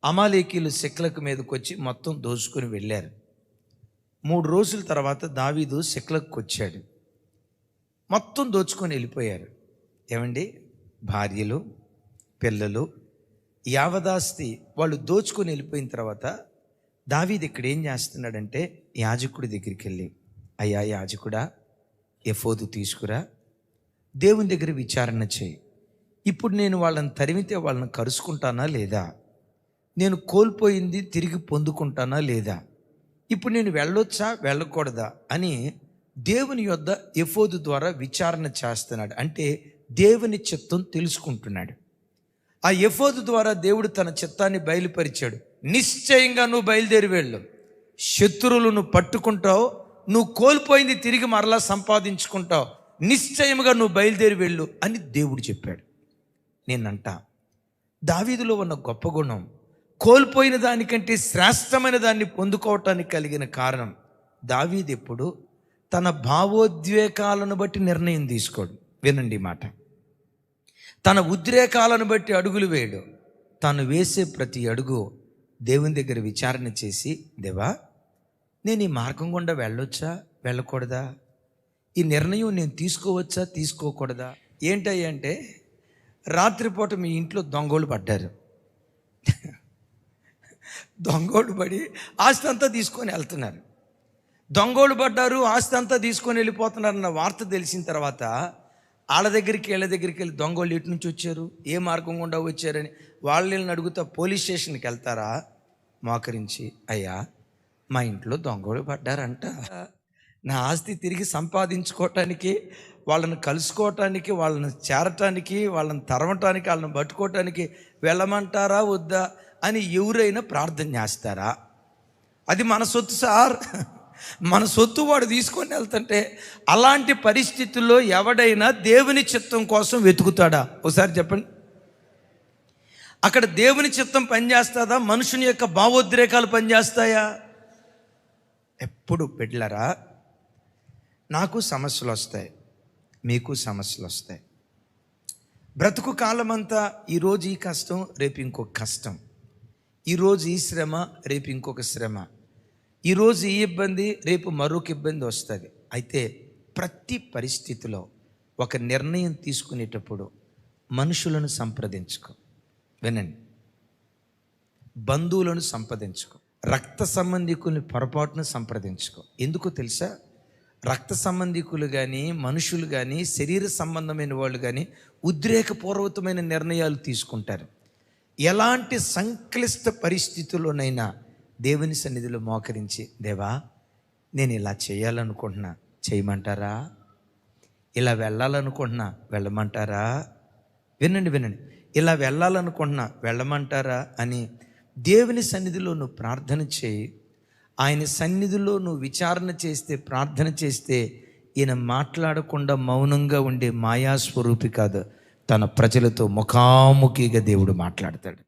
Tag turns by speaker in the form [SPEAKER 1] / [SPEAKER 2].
[SPEAKER 1] అమాలేకీలు సిక్లగ్ మీదకి వచ్చి మొత్తం దోచుకొని వెళ్ళారు. 3 రోజుల తర్వాత దావీదు సిక్లగ్కి వచ్చాడు. మొత్తం దోచుకొని వెళ్ళిపోయారు. ఏమండి, భార్యలు, పిల్లలు, యావదాస్తి వాళ్ళు దోచుకొని వెళ్ళిపోయిన తర్వాత దావీదు ఇక్కడ ఏం చేస్తున్నాడంటే, యాజకుడి దగ్గరికి వెళ్ళి, అయ్యా యాజకుడా, ఎఫోదు తీసుకురా, దేవుని దగ్గర విచారణ చేయి. ఇప్పుడు నేను వాళ్ళని తరిమితే వాళ్ళని కరుచుకుంటానా లేదా? నేను కోల్పోయింది తిరిగి పొందుకుంటానా లేదా? ఇప్పుడు నేను వెళ్ళొచ్చా వెళ్ళకూడదా అని దేవుని యొద్ద ఎఫోదు ద్వారా విచారణ చేస్తున్నాడు. అంటే దేవుని చిత్తం తెలుసుకుంటున్నాడు. ఆ ఎఫోదు ద్వారా దేవుడు తన చిత్తాన్ని బయలుపరిచాడు. నిశ్చయంగా నువ్వు బయలుదేరి వెళ్ళు, శత్రువులను పట్టుకుంటావు, నువ్వు కోల్పోయింది తిరిగి మరలా సంపాదించుకుంటావు, నిశ్చయముగా నువ్వు బయలుదేరి వెళ్ళు అని దేవుడు చెప్పాడు. నేనంట, దావీదులో ఉన్న గొప్ప గుణం, కోల్పోయిన దానికంటే శ్రేష్టమైన దాన్ని పొందుకోవటానికి కలిగిన కారణం, దావీదు ఎప్పుడు తన భావోద్వేగాలను బట్టి నిర్ణయం తీసుకోడు. వినండి మాట, తన ఉద్రేకాలను బట్టి అడుగులు వేయడు. తాను వేసే ప్రతి అడుగు దేవుని దగ్గర విచారణ చేసి, దేవా, నేను ఈ మార్గం గుండా వెళ్ళొచ్చా వెళ్ళకూడదా? ఈ నిర్ణయం నేను తీసుకోవచ్చా తీసుకోకూడదా? ఏంటంటే, రాత్రిపూట మీ ఇంట్లో దొంగోళ్ళు పడ్డారు. దొంగోళ్ళు పడి ఆస్తి అంతా తీసుకొని వెళ్తున్నారు. దొంగోళ్ళు పడ్డారు, ఆస్తి అంతా తీసుకొని వెళ్ళిపోతున్నారన్న వార్త తెలిసిన తర్వాత వీళ్ళ దగ్గరికి వెళ్ళి, దొంగోళ్ళు ఎటు నుంచి వచ్చారు, ఏ మార్గం గుండా వచ్చారని వాళ్ళని అడుగుతా పోలీస్ స్టేషన్కి వెళ్తారా? మోకరించి, అయ్యా మా ఇంట్లో దొంగోళ్ళు పడ్డారంట, నా ఆస్తి తిరిగి సంపాదించుకోవటానికి, వాళ్ళని కలుసుకోవటానికి, వాళ్ళని చేరటానికి, వాళ్ళని తరవటానికి, వాళ్ళని పట్టుకోవటానికి వెళ్ళమంటారా వద్దా అని ఎవరైనా ప్రార్థన చేస్తారా? అది మన సొత్తు సార్, మన సొత్తు వాడు తీసుకొని వెళ్తుంటే అలాంటి పరిస్థితుల్లో ఎవడైనా దేవుని చిత్తం కోసం వెతుకుతాడా? ఒకసారి చెప్పండి. అక్కడ దేవుని చిత్తం పనిచేస్తుందా? మనుషుని యొక్క భావోద్రేకాలు పనిచేస్తాయా? ఎప్పుడు బిడ్డలారా, నాకు సమస్యలు వస్తాయి, మీకు సమస్యలు వస్తాయి. బ్రతుకు కాలమంతా ఈరోజు ఈ కష్టం, రేపు ఇంకొక కష్టం, ఈరోజు ఈ శ్రమ, రేపు ఇంకొక శ్రమ, ఈరోజు ఈ ఇబ్బంది, రేపు మరొక ఇబ్బంది వస్తుంది. అయితే ప్రతి పరిస్థితిలో ఒక నిర్ణయం తీసుకునేటప్పుడు మనుషులను సంప్రదించుకో. వినండి, బంధువులను సంప్రదించుకో, రక్త సంబంధికుల్ని పొరపాటును సంప్రదించుకో. ఎందుకో తెలుసా? రక్త సంబంధికులు కానీ, మనుషులు కానీ, శరీర సంబంధమైన వాళ్ళు కానీ ఉద్రేకపూర్వకమైన నిర్ణయాలు తీసుకుంటారు. ఎలాంటి సంక్లిష్ట పరిస్థితుల్లోనైనా దేవుని సన్నిధిలో మోకరించి, దేవా, నేను ఇలా చేయాలనుకుంటున్నా, చేయమంటారా? ఇలా వెళ్ళాలనుకుంటున్నా, వెళ్ళమంటారా? వినండి, ఇలా వెళ్ళాలనుకుంటున్నా, వెళ్ళమంటారా అని దేవుని సన్నిధిలో నువ్వు ప్రార్థన చేయి. ఆయన సన్నిధిలో నువ్వు విచారణ చేస్తే, ప్రార్థన చేస్తే, ఈయన మాట్లాడకుండా మౌనంగా ఉండే మాయాస్వరూపి కాదు, తన ప్రజలతో ముఖాముఖిగా దేవుడు మాట్లాడతాడు.